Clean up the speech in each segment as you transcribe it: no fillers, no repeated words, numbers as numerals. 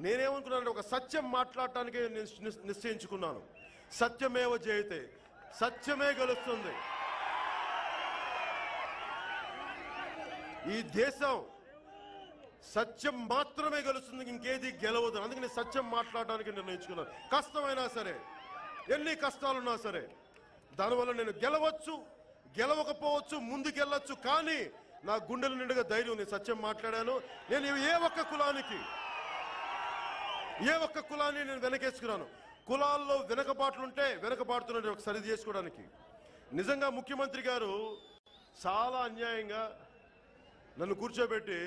నేనేమనుకున్నానంటే ఒక సత్యం మాట్లాడటానికి నిశ్చయించుకున్నాను. సత్యమేవ జయతే, సత్యమే గెలుస్తుంది. ఈ దేశం సత్యం మాత్రమే గెలుస్తుంది, ఇంకేది గెలవదు. అందుకని సత్యం మాట్లాడడానికి నిర్ణయించుకున్నాను. కష్టమైనా సరే, ఎన్ని కష్టాలున్నా సరే, దానివల్ల నేను గెలవచ్చు, గెలవకపోవచ్చు, ముందుకెళ్ళొచ్చు. కానీ నా గుండెల నిండుగా ధైర్యం, నేను సత్యం మాట్లాడాను. నేను ఏ ఒక్క కులాన్ని నేను వెనకేసుకున్నాను. కులాల్లో వెనకబాట్లుంటే వెనకబాటుతున్న సరి చేసుకోవడానికి. నిజంగా ముఖ్యమంత్రి గారు చాలా అన్యాయంగా నన్ను కూర్చోబెట్టి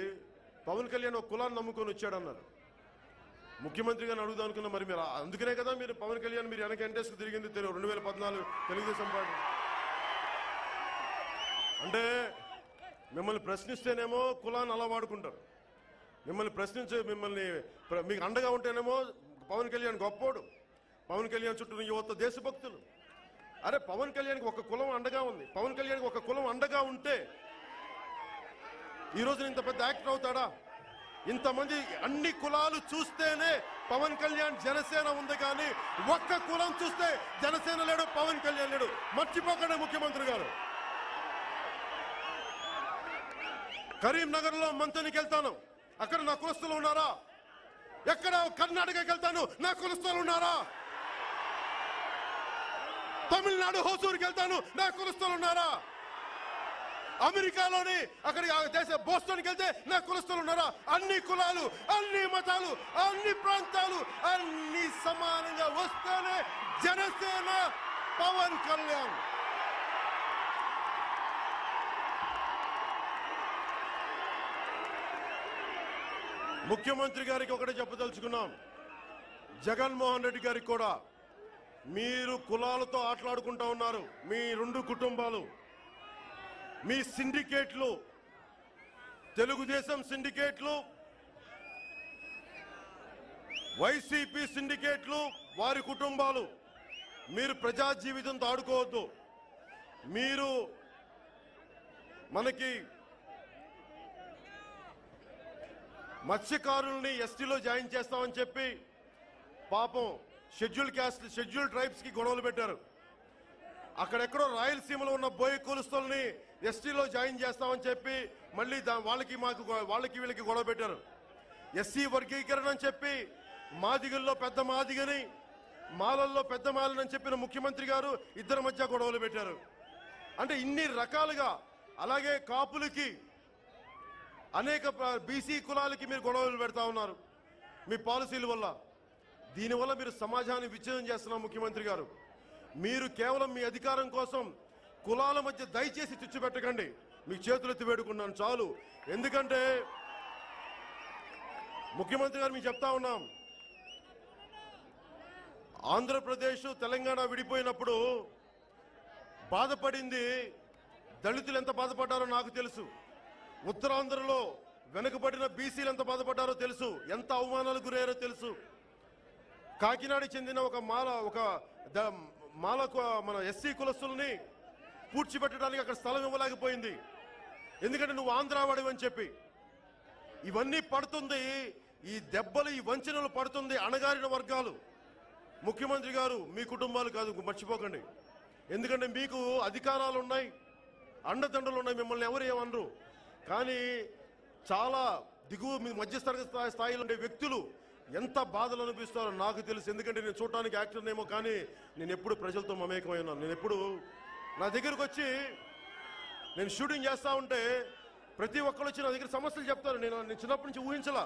పవన్ కళ్యాణ్ ఒక కులాన్ని నమ్ముకొని వచ్చాడన్నారు. ముఖ్యమంత్రి గారిని అడుగుదాం అనుకున్నా. మరి మీరు అందుకనే కదా మీరు పవన్ కళ్యాణ్ మీరు వెనక ఎంటేసుకు తిరిగింది 2014 తెలుగుదేశం పార్టీ. అంటే మిమ్మల్ని ప్రశ్నిస్తేనేమో కులాన్ని అలా వాడుకుంటారు, మిమ్మల్ని మీకు అండగా ఉంటేనేమో పవన్ కళ్యాణ్ గొప్పోడు, పవన్ కళ్యాణ్ చుట్టూ యువత దేశభక్తులు. అరే పవన్ కళ్యాణ్కి ఒక కులం అండగా ఉంది. పవన్ కళ్యాణ్కి ఒక కులం అండగా ఉంటే ఈ రోజు ఇంత పెద్ద యాక్టర్ అవుతాడా? ఇంతమంది అన్ని కులాలు చూస్తేనే పవన్ కళ్యాణ్ జనసేన ఉంది, కానీ ఒక్క కులం చూస్తే జనసేన లేడు, పవన్ కళ్యాణ్ లేడు. మర్చిపోకండి ముఖ్యమంత్రి గారు. కరీంనగర్ లో మంతనికి వెళ్తాను, అక్కడ నా కులస్తులు ఉన్నారా? ఎక్కడ కర్ణాటకకి వెళ్తాను, నా కులస్తులు ఉన్నారా? తమిళనాడు హోసూరుకి వెళ్తాను, నా కులస్తులు ఉన్నారా? అమెరికాలోని అక్కడి దేశ బోస్టన్కి వెళ్తే నా కులస్తులు ఉన్నారా? అన్ని కులాలు, అన్ని మతాలు, అన్ని ప్రాంతాలు అన్ని సమానంగా వస్తేనే జనసేన, పవన్ కళ్యాణ్. ముఖ్యమంత్రి గారికి ఒకటే చెప్పదలుచుకున్నాం, జగన్మోహన్ రెడ్డి గారికి కూడా. మీరు కులాలతో ఆటలాడుకుంటా ఉన్నారు. మీ రెండు కుటుంబాలు, మీ సిండికేట్లు, తెలుగుదేశం సిండికేట్లు, వైసీపీ సిండికేట్లు, వారి కుటుంబాలు. మీరు ప్రజా జీవితంతో ఆడుకోవద్దు. మీరు మనకి మత్స్యకారుల్ని ఎస్టీలో జాయిన్ చేస్తామని చెప్పి పాపం షెడ్యూల్ ట్రైబ్స్ కి గొడవలు పెట్టారు. అక్కడెక్కడో రాయలసీమలో ఉన్న బోయ కులస్తుల్ని ఎస్టీలో జాయిన్ చేస్తామని చెప్పి మళ్ళీ వాళ్ళకి వీళ్ళకి గొడవ పెట్టారు. ఎస్సీ వర్గీకరణ అని చెప్పి మాదిగల్లో పెద్ద మాదిగని, మాలల్లో పెద్ద మాలని చెప్పిన ముఖ్యమంత్రి గారు ఇద్దరి మధ్య గొడవలు పెట్టారు. అంటే ఇన్ని రకాలుగా, అలాగే కాపులకి, అనేక బీసీ కులాలకి మీరు గొడవలు పెడతా ఉన్నారు మీ పాలసీల వల్ల. దీనివల్ల మీరు సమాజాన్ని విచ్ఛిన్నం చేస్తున్నారు ముఖ్యమంత్రి గారు. మీరు కేవలం మీ అధికారం కోసం కులాల మధ్య దయచేసి తెచ్చిపెట్టకండి. మీకు చేతులెత్తి వేడుకున్నాను చాలు. ఎందుకంటే ముఖ్యమంత్రి గారు మీకు చెప్తా ఉన్నాం, ఆంధ్రప్రదేశ్ తెలంగాణ విడిపోయినప్పుడు బాధపడింది దళితులు ఎంత బాధపడ్డారో నాకు తెలుసు. ఉత్తరాంధ్రలో వెనుకబడిన బీసీలు ఎంత బాధపడ్డారో తెలుసు, ఎంత అవమానాలకు గురయ్యారో తెలుసు. కాకినాడకి చెందిన ఒక మన ఎస్సీ కులస్తుల్ని పూడ్చిపెట్టడానికి అక్కడ స్థలం ఇవ్వలేకపోయింది, ఎందుకంటే నువ్వు ఆంధ్రావాడివని చెప్పి. ఇవన్నీ పడుతుంది, ఈ దెబ్బలు, ఈ వంచనలు పడుతుంది అణగారిన వర్గాలు. ముఖ్యమంత్రి గారు మీ కుటుంబాలు కాదు, మర్చిపోకండి. ఎందుకంటే మీకు అధికారాలు ఉన్నాయి, అండదండలు ఉన్నాయి, మిమ్మల్ని ఎవరు ఏమనరు. కానీ చాలా దిగువ మధ్యతరగతి స్థాయిలో ఉండే వ్యక్తులు ఎంత బాధలు అనిపిస్తారో నాకు తెలుసు. ఎందుకంటే నేను చూడటానికి యాక్టర్నేమో, కానీ నేను ఎప్పుడు ప్రజలతో మమేకమై ఉన్నాను. నేను ఎప్పుడు నా దగ్గరకు వచ్చి నేను షూటింగ్ చేస్తూ ఉంటే ప్రతి ఒక్కరు వచ్చి నా దగ్గర సమస్యలు చెప్తారు. నేను చిన్నప్పటి నుంచి ఊహించలా.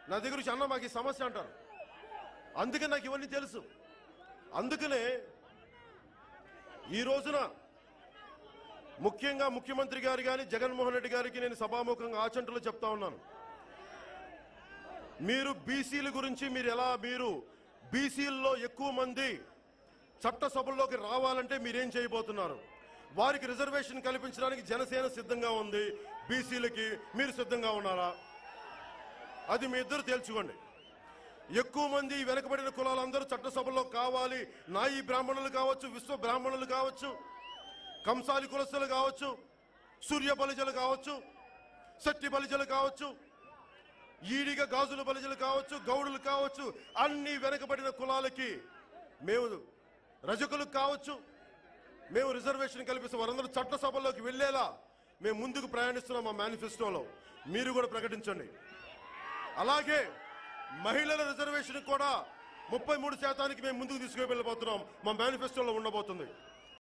నా దగ్గర వచ్చి అన్న మాకు ఈ సమస్య అంటారు. అందుకని నాకు ఇవన్నీ తెలుసు. అందుకనే ఈ రోజున ముఖ్యంగా ముఖ్యమంత్రి గారు కానీ జగన్మోహన్ రెడ్డి గారికి నేను సభాముఖంగా ఆచంటలో చెప్తా ఉన్నాను, మీరు బీసీల గురించి మీరు బీసీల్లో ఎక్కువ మంది చట్టసభల్లోకి రావాలంటే మీరేం చేయబోతున్నారు? వారికి రిజర్వేషన్ కల్పించడానికి జనసేన సిద్ధంగా ఉంది. బీసీలకి మీరు సిద్ధంగా ఉన్నారా? అది మీ ఇద్దరు తేల్చుకోండి. ఎక్కువ మంది వెనకబడిన కులాలందరూ చట్టసభల్లో కావాలి. నాయి బ్రాహ్మణులు కావచ్చు, విశ్వ బ్రాహ్మణులు కావచ్చు, కంసాలి కులస్తులు కావచ్చు, సూర్య బలిజలు కావచ్చు, శక్తి బలిజలు కావచ్చు, ఈడిగా గాజుల బలిజలు కావచ్చు, గౌడులు కావచ్చు, అన్ని వెనకబడిన కులాలకి మేము రజకులకు కావచ్చు, మేము రిజర్వేషన్ కల్పిస్తాం. వారందరూ చట్టసభల్లోకి వెళ్ళేలా మేము ముందుకు ప్రయాణిస్తున్నాం. మా మేనిఫెస్టోలో మీరు కూడా ప్రకటించండి. అలాగే మహిళల రిజర్వేషన్ కూడా 33% మేము ముందుకు తీసుకువెళ్ళబోతున్నాం. మా మేనిఫెస్టోలో ఉండబోతుంది.